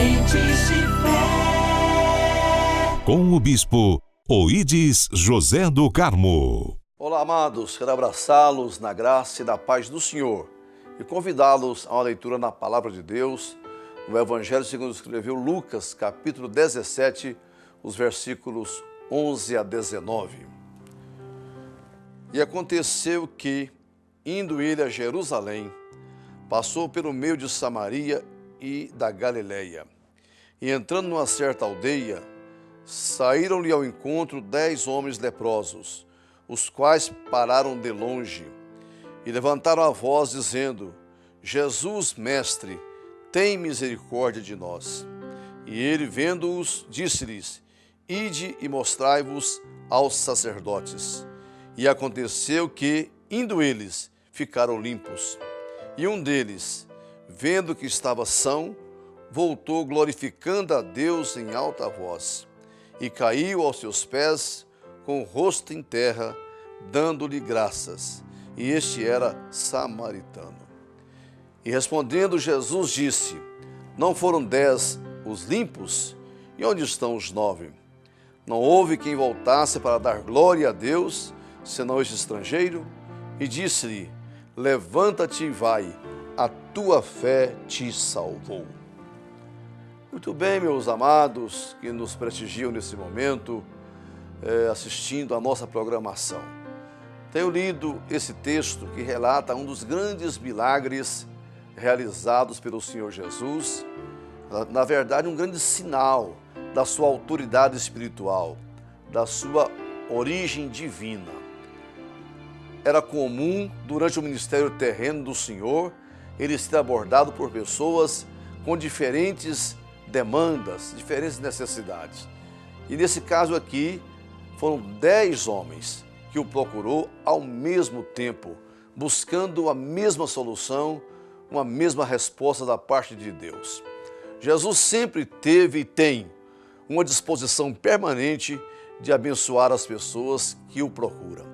Sementes de Fé. Com o Bispo Oídes José do Carmo. Olá, amados, quero abraçá-los na graça e na paz do Senhor e convidá-los a uma leitura na Palavra de Deus, no Evangelho segundo escreveu Lucas, capítulo 17, os versículos 11 a 19. E aconteceu que, indo ele a Jerusalém, passou pelo meio de Samaria e da Galileia. E entrando numa certa aldeia, saíram-lhe ao encontro 10 homens leprosos, os quais pararam de longe e levantaram a voz, dizendo: Jesus, mestre, tem misericórdia de nós. E ele, vendo-os, disse-lhes: Ide e mostrai-vos aos sacerdotes. E aconteceu que, indo eles, ficaram limpos. E um deles, vendo que estava são, voltou glorificando a Deus em alta voz, e caiu aos seus pés com o rosto em terra, dando-lhe graças. E este era samaritano. E respondendo Jesus disse: Não foram 10 os limpos? E onde estão os 9? Não houve quem voltasse para dar glória a Deus, senão este estrangeiro? E disse-lhe: Levanta-te e vai, a tua fé te salvou. Muito bem, meus amados, que nos prestigiam nesse momento, assistindo a nossa programação. Tenho lido esse texto que relata um dos grandes milagres realizados pelo Senhor Jesus, na verdade um grande sinal da sua autoridade espiritual, da sua origem divina. Era comum, durante o ministério terreno do Senhor, ele ser abordado por pessoas com diferentes demandas, diferentes necessidades. E nesse caso aqui, foram 10 homens que o procurou ao mesmo tempo, buscando a mesma solução, uma mesma resposta da parte de Deus. Jesus sempre teve e tem uma disposição permanente de abençoar as pessoas que o procuram.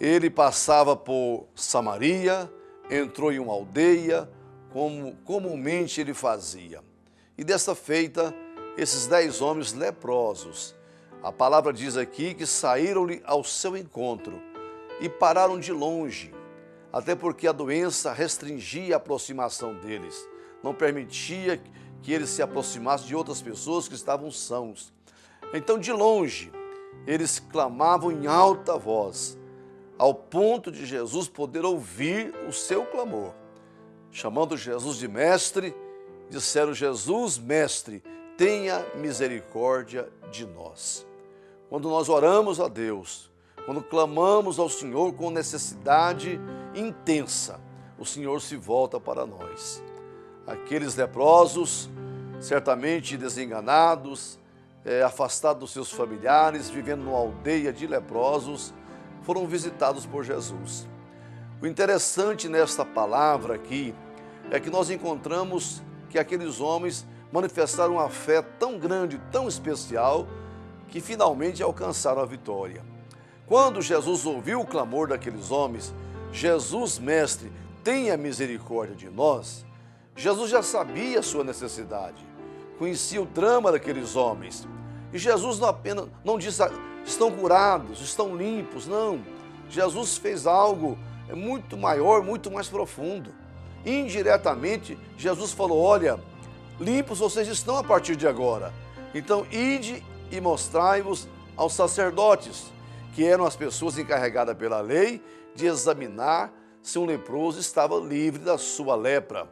Ele passava por Samaria, entrou em uma aldeia, como comumente ele fazia. E desta feita, esses 10 homens leprosos, a palavra diz aqui que saíram-lhe ao seu encontro e pararam de longe, até porque a doença restringia a aproximação deles, não permitia que eles se aproximassem de outras pessoas que estavam sãos. Então, de longe, eles clamavam em alta voz, ao ponto de Jesus poder ouvir o seu clamor. Chamando Jesus de mestre, disseram: Jesus, mestre, tenha misericórdia de nós. Quando nós oramos a Deus, quando clamamos ao Senhor com necessidade intensa, o Senhor se volta para nós. Aqueles leprosos, certamente desenganados, afastados dos seus familiares, vivendo numa aldeia de leprosos, foram visitados por Jesus. O interessante nesta palavra aqui é que nós encontramos que aqueles homens manifestaram uma fé tão grande, tão especial, que finalmente alcançaram a vitória. Quando Jesus ouviu o clamor daqueles homens: Jesus, mestre, tenha misericórdia de nós, Jesus já sabia a sua necessidade, conhecia o drama daqueles homens. E Jesus não disse: estão curados, estão limpos. Não, Jesus fez algo muito maior, muito mais profundo. Indiretamente, Jesus falou: olha, limpos vocês estão a partir de agora. Então, ide e mostrai-vos aos sacerdotes, que eram as pessoas encarregadas pela lei de examinar se um leproso estava livre da sua lepra.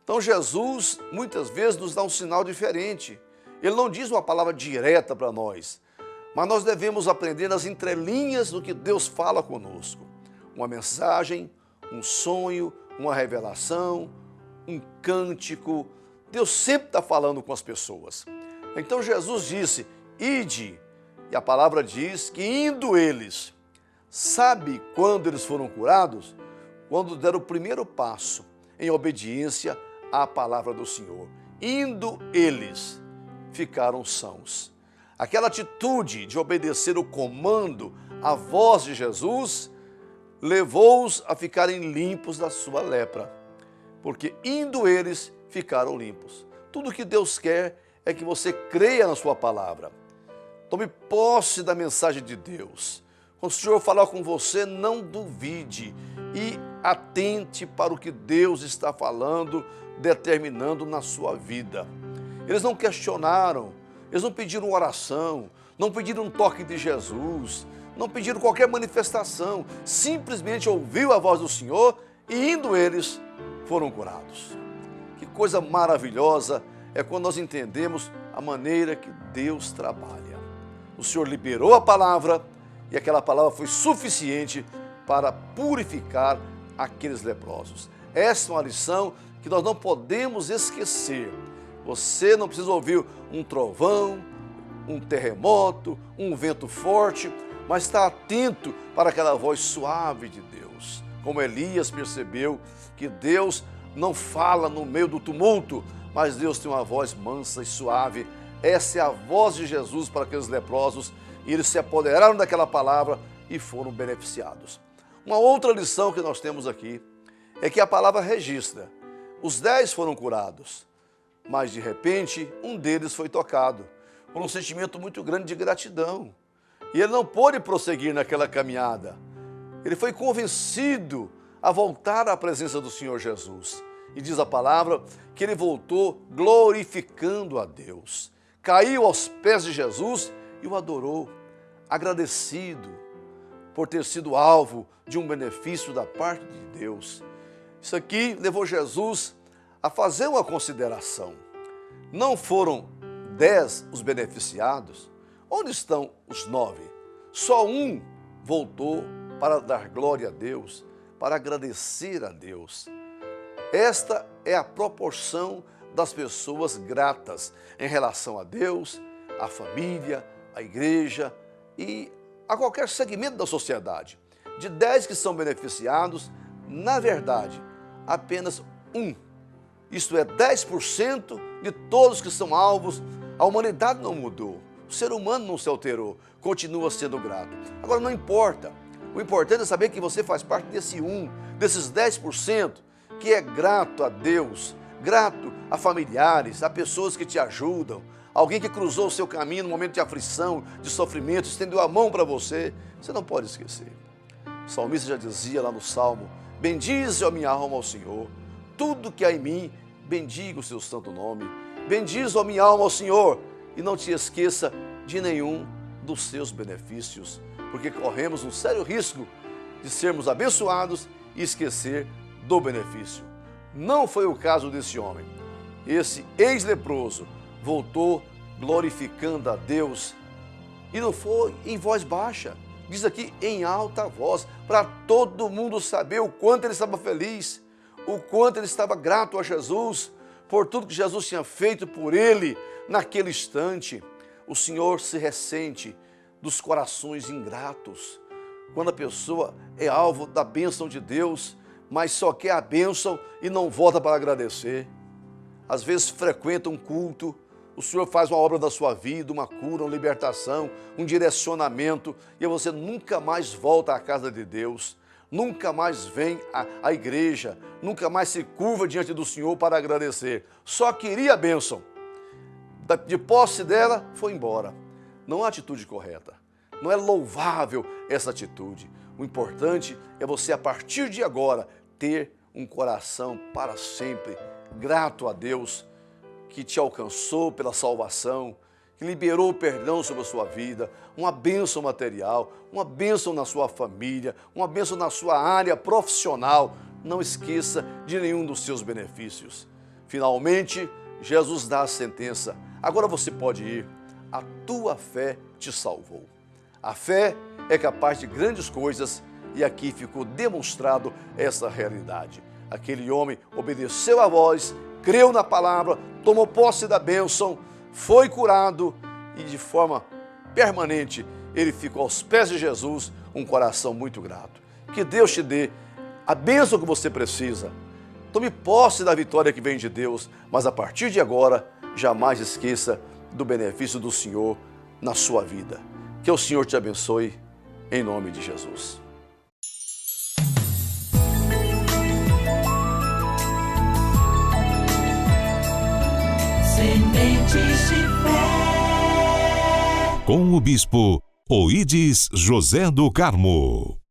Então, Jesus muitas vezes nos dá um sinal diferente. Ele não diz uma palavra direta para nós, mas nós devemos aprender nas entrelinhas do que Deus fala conosco. Uma mensagem, um sonho, uma revelação, um cântico. Deus sempre está falando com as pessoas. Então Jesus disse: ide, e a palavra diz que indo eles, sabe quando eles foram curados? Quando deram o primeiro passo em obediência à palavra do Senhor. Indo eles, ficaram sãos. Aquela atitude de obedecer o comando, a voz de Jesus, levou-os a ficarem limpos da sua lepra, porque indo eles, ficaram limpos. Tudo que Deus quer é que você creia na sua palavra. Tome posse da mensagem de Deus. Quando o Senhor falar com você, não duvide e atente para o que Deus está falando, determinando na sua vida. Eles não questionaram, eles não pediram oração, não pediram um toque de Jesus, não pediram qualquer manifestação, simplesmente ouviu a voz do Senhor e indo eles foram curados. Que coisa maravilhosa é quando nós entendemos a maneira que Deus trabalha. O Senhor liberou a palavra e aquela palavra foi suficiente para purificar aqueles leprosos. Essa é uma lição que nós não podemos esquecer. Você não precisa ouvir um trovão, um terremoto, um vento forte, mas está atento para aquela voz suave de Deus. Como Elias percebeu que Deus não fala no meio do tumulto, mas Deus tem uma voz mansa e suave. Essa é a voz de Jesus para aqueles leprosos e eles se apoderaram daquela palavra e foram beneficiados. Uma outra lição que nós temos aqui é que a palavra registra. Os 10 foram curados, mas de repente um deles foi tocado por um sentimento muito grande de gratidão. E ele não pôde prosseguir naquela caminhada. Ele foi convencido a voltar à presença do Senhor Jesus. E diz a palavra que ele voltou glorificando a Deus. Caiu aos pés de Jesus e o adorou, agradecido por ter sido alvo de um benefício da parte de Deus. Isso aqui levou Jesus a fazer uma consideração. Não foram 10 os beneficiados? Onde estão os 9? Só um voltou para dar glória a Deus, para agradecer a Deus. Esta é a proporção das pessoas gratas em relação a Deus, à família, à igreja e a qualquer segmento da sociedade. De 10 que são beneficiados, na verdade, apenas um. Isto é, 10% de todos que são alvos. A humanidade não mudou, o ser humano não se alterou, continua sendo grato. Agora não importa, o importante é saber que você faz parte desse desses 10%, que é grato a Deus, grato a familiares, a pessoas que te ajudam, alguém que cruzou o seu caminho no momento de aflição, de sofrimento, estendeu a mão para você, você não pode esquecer. O salmista já dizia lá no Salmo: bendize a minha alma ao Senhor, tudo que há em mim, bendiga o seu santo nome. Bendize a minha alma ao Senhor e não te esqueça de nenhum dos seus benefícios, porque corremos um sério risco de sermos abençoados e esquecer do benefício. Não foi o caso desse homem. Esse ex-leproso voltou glorificando a Deus e não foi em voz baixa, diz aqui em alta voz, para todo mundo saber o quanto ele estava feliz, o quanto ele estava grato a Jesus, por tudo que Jesus tinha feito por ele naquele instante. O Senhor se ressente dos corações ingratos. Quando a pessoa é alvo da bênção de Deus, mas só quer a bênção e não volta para agradecer. Às vezes frequenta um culto, o Senhor faz uma obra da sua vida, uma cura, uma libertação, um direcionamento, e você nunca mais volta à casa de Deus. Nunca mais vem à igreja, nunca mais se curva diante do Senhor para agradecer. Só queria a bênção. De posse dela, foi embora. Não há atitude correta. Não é louvável essa atitude. O importante é você, a partir de agora, ter um coração para sempre grato a Deus, que te alcançou pela salvação, que liberou o perdão sobre a sua vida, uma bênção material, uma bênção na sua família, uma bênção na sua área profissional. Não esqueça de nenhum dos seus benefícios. Finalmente, Jesus dá a sentença. Agora você pode ir. A tua fé te salvou. A fé é capaz de grandes coisas e aqui ficou demonstrado essa realidade. Aquele homem obedeceu à voz, creu na palavra, tomou posse da bênção, foi curado e de forma permanente ele ficou aos pés de Jesus, um coração muito grato. Que Deus te dê a bênção que você precisa. Tome posse da vitória que vem de Deus, mas a partir de agora, jamais esqueça do benefício do Senhor na sua vida. Que o Senhor te abençoe, em nome de Jesus. Sementes de Fé. Com o bispo Oídes José do Carmo.